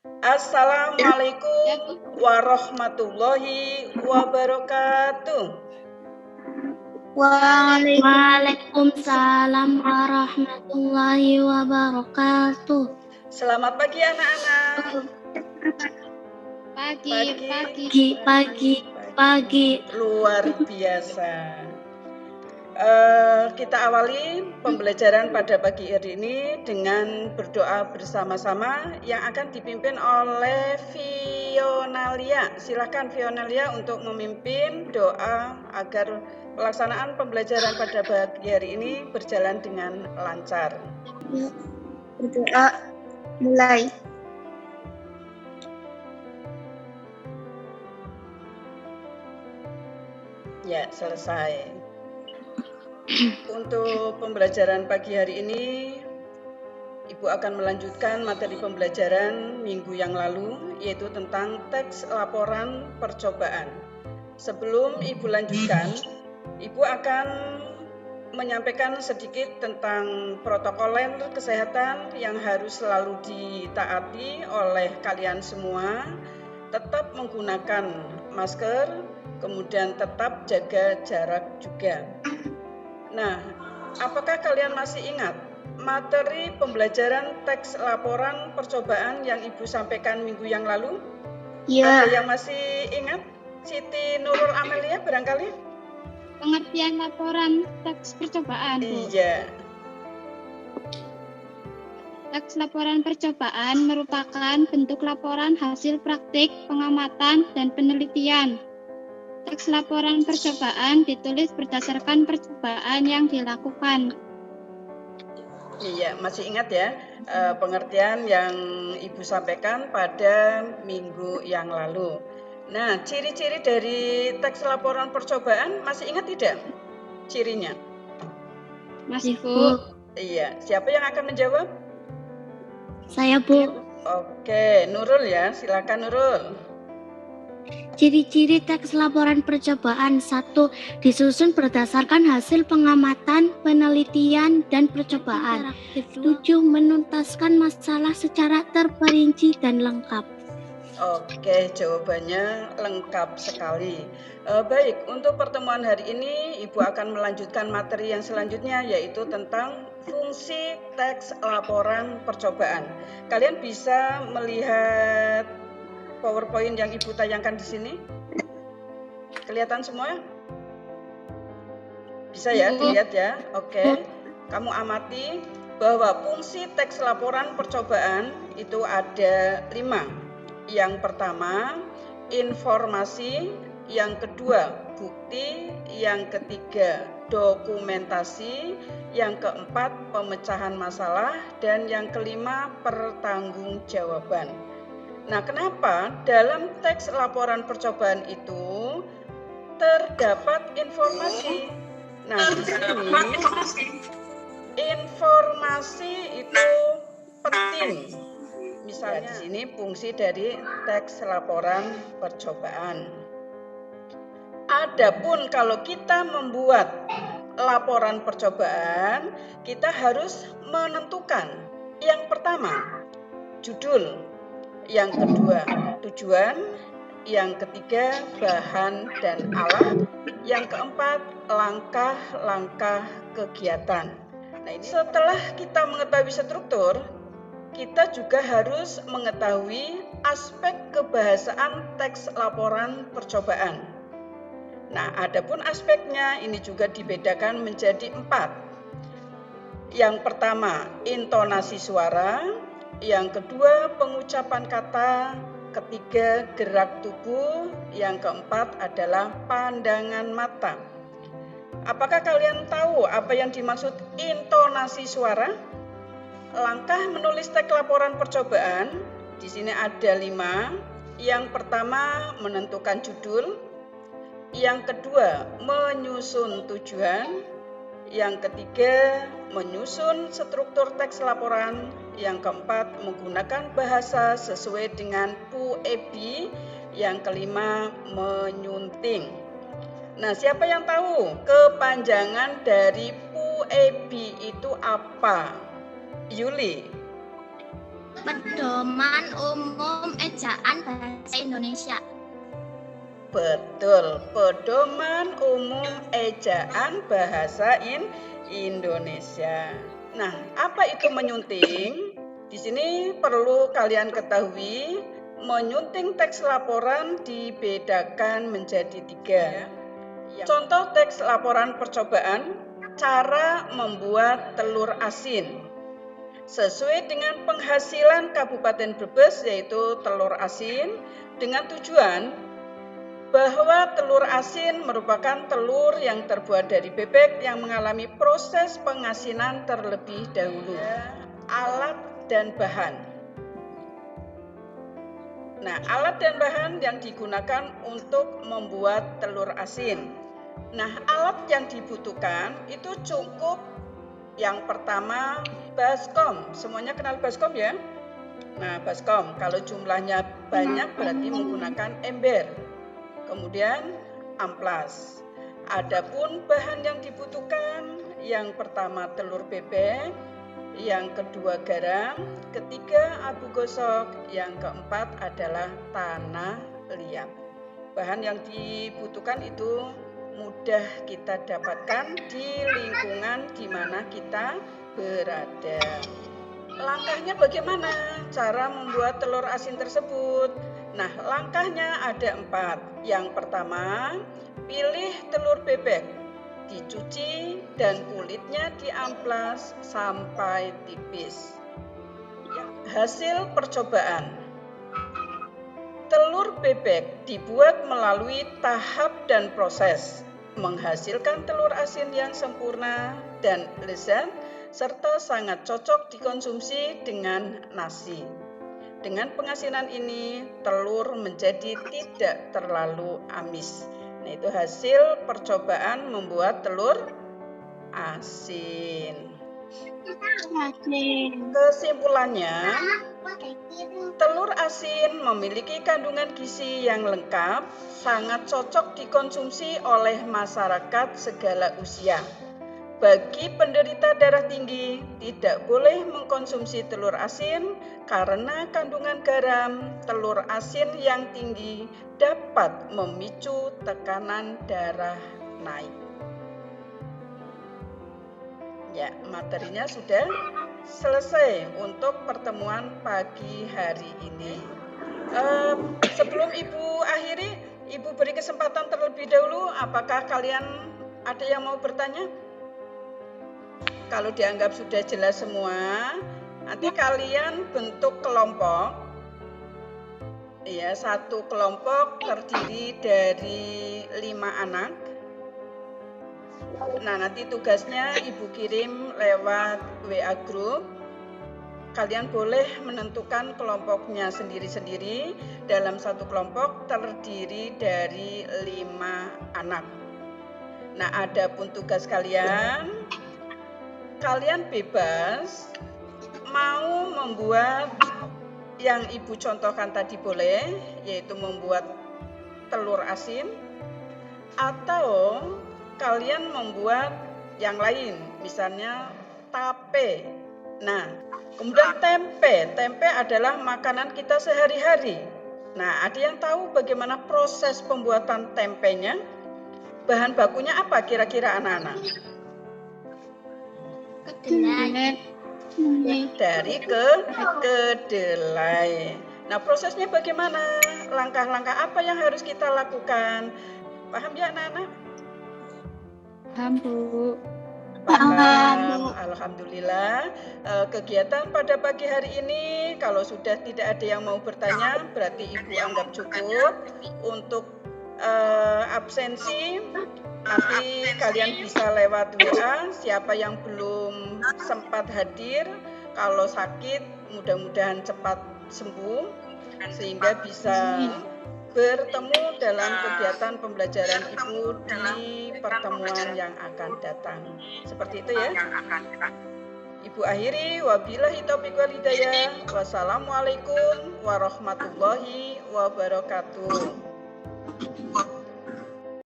Assalamualaikum warahmatullahi wabarakatuh. Waalaikumsalam warahmatullahi wabarakatuh. Selamat pagi anak-anak. Pagi. Luar biasa. Kita awali pembelajaran pada pagi hari ini dengan berdoa bersama-sama yang akan dipimpin oleh Fionalia. Silakan Fionalia untuk memimpin doa agar pelaksanaan pembelajaran pada pagi hari ini berjalan dengan lancar. Berdoa mulai. Ya, selesai. Untuk pembelajaran pagi hari ini, Ibu akan melanjutkan materi pembelajaran minggu yang lalu, yaitu tentang teks laporan percobaan. Sebelum Ibu lanjutkan, Ibu akan menyampaikan sedikit tentang protokol kesehatan yang harus selalu ditaati oleh kalian semua. Tetap menggunakan masker, kemudian tetap jaga jarak juga. Nah, apakah kalian masih ingat materi pembelajaran teks laporan percobaan yang Ibu sampaikan minggu yang lalu? Ya. Ada yang masih ingat? Siti Nurul Amelia barangkali? Pengertian laporan teks percobaan, Bu. Iya. Teks laporan percobaan merupakan bentuk laporan hasil praktik, pengamatan, dan penelitian. Teks laporan percobaan ditulis berdasarkan percobaan yang dilakukan. Iya, masih ingat ya pengertian yang Ibu sampaikan pada minggu yang lalu. Nah, ciri-ciri dari teks laporan percobaan masih ingat tidak cirinya? Masih, Bu. Iya, siapa yang akan menjawab? Saya, Bu. Oke, Nurul ya, silakan Nurul. Ciri-ciri teks laporan percobaan: 1. Disusun berdasarkan hasil pengamatan, penelitian, dan percobaan. 7. Menuntaskan masalah secara terperinci dan lengkap. Oke, jawabannya lengkap sekali. Baik, untuk pertemuan hari ini Ibu akan melanjutkan materi yang selanjutnya, yaitu tentang fungsi teks laporan percobaan. Kalian bisa melihat PowerPoint yang Ibu tayangkan di sini? Kelihatan semua? Bisa ya dilihat ya? Oke. Kamu amati bahwa fungsi teks laporan percobaan itu ada 5. Yang pertama, informasi. Yang kedua, bukti. Yang ketiga, dokumentasi. Yang keempat, pemecahan masalah. Dan yang kelima, pertanggungjawaban. Nah, kenapa dalam teks laporan percobaan itu terdapat informasi? Nah, di sini informasi itu penting. Misalnya di sini fungsi dari teks laporan percobaan. Adapun kalau kita membuat laporan percobaan, kita harus menentukan yang pertama, judul. Yang kedua, tujuan. Yang ketiga, bahan dan alat. Yang keempat, langkah-langkah kegiatan. Nah, ini setelah kita mengetahui struktur, kita juga harus mengetahui aspek kebahasaan teks laporan percobaan. Nah, adapun aspeknya ini juga dibedakan menjadi 4. Yang pertama, intonasi suara. Yang kedua, pengucapan kata. Ketiga, gerak tubuh. Yang keempat adalah pandangan mata. Apakah kalian tahu apa yang dimaksud intonasi suara? Langkah menulis teks laporan percobaan di sini ada 5. Yang pertama, menentukan judul. Yang kedua, menyusun tujuan. Yang ketiga, menyusun struktur teks laporan. Yang keempat, menggunakan bahasa sesuai dengan PUEB. Yang kelima, menyunting. Nah, siapa yang tahu kepanjangan dari PUEB itu apa? Yuli. Pedoman umum ejaan bahasa Indonesia. Betul, pedoman umum ejaan bahasa Indonesia. Nah, apa itu menyunting? Di sini perlu kalian ketahui, menyunting teks laporan dibedakan menjadi 3. Contoh teks laporan percobaan, cara membuat telur asin. Sesuai dengan penghasilan Kabupaten Brebes, yaitu telur asin, dengan tujuan bahwa telur asin merupakan telur yang terbuat dari bebek yang mengalami proses pengasinan terlebih dahulu. Alat dan bahan. Nah, alat dan bahan yang digunakan untuk membuat telur asin. Nah, alat yang dibutuhkan itu cukup. Yang pertama, baskom. Semuanya kenal baskom ya? Nah, baskom kalau jumlahnya banyak berarti menggunakan ember. Kemudian amplas. Adapun bahan yang dibutuhkan, yang pertama telur bebek, yang kedua garam, ketiga abu gosok, yang keempat adalah tanah liat. Bahan yang dibutuhkan itu mudah kita dapatkan di lingkungan di mana kita berada. Langkahnya bagaimana cara membuat telur asin tersebut? Nah, langkahnya ada 4. Yang pertama, pilih telur bebek, dicuci dan kulitnya diamplas sampai tipis. Hasil percobaan. Telur bebek dibuat melalui tahap dan proses, menghasilkan telur asin yang sempurna dan lezat, serta sangat cocok dikonsumsi dengan nasi. Dengan pengasinan ini, telur menjadi tidak terlalu amis. Nah, itu hasil percobaan membuat telur asin. Kesimpulannya, telur asin memiliki kandungan gizi yang lengkap, sangat cocok dikonsumsi oleh masyarakat segala usia. Bagi penderita darah tinggi, tidak boleh mengkonsumsi telur asin karena kandungan garam telur asin yang tinggi dapat memicu tekanan darah naik. Ya, materinya sudah selesai untuk pertemuan pagi hari ini. Sebelum Ibu akhiri, Ibu beri kesempatan terlebih dahulu, apakah kalian ada yang mau bertanya? Kalau dianggap sudah jelas semua, nanti kalian bentuk kelompok. Ya, satu kelompok terdiri dari 5 anak. Nah, nanti tugasnya Ibu kirim lewat WA group. Kalian boleh menentukan kelompoknya sendiri-sendiri. Dalam satu kelompok terdiri dari 5 anak. Nah, adapun tugas kalian bebas mau membuat yang Ibu contohkan tadi boleh, yaitu membuat telur asin, atau kalian membuat yang lain, misalnya tape. Nah, kemudian tempe. Tempe adalah makanan kita sehari-hari. Nah, ada yang tahu bagaimana proses pembuatan tempenya? Bahan bakunya apa kira-kira anak-anak? Kedelai. Dari kedelai. Nah, prosesnya bagaimana? Langkah-langkah apa yang harus kita lakukan? Paham ya anak-anak? Paham, Bu. Paham. Alhamdulillah. Kegiatan pada pagi hari ini, kalau sudah tidak ada yang mau bertanya, berarti Ibu anggap cukup. Untuk absensi, nanti kalian bisa lewat WA. Siapa yang belum sempat hadir, kalau sakit mudah-mudahan cepat sembuh sehingga bisa bertemu dalam kegiatan pembelajaran Ibu di pertemuan yang akan datang. Seperti itu ya. Ibu akhiri, wabillahi taufiq wal hidayah. Wassalamualaikum warahmatullahi wabarakatuh.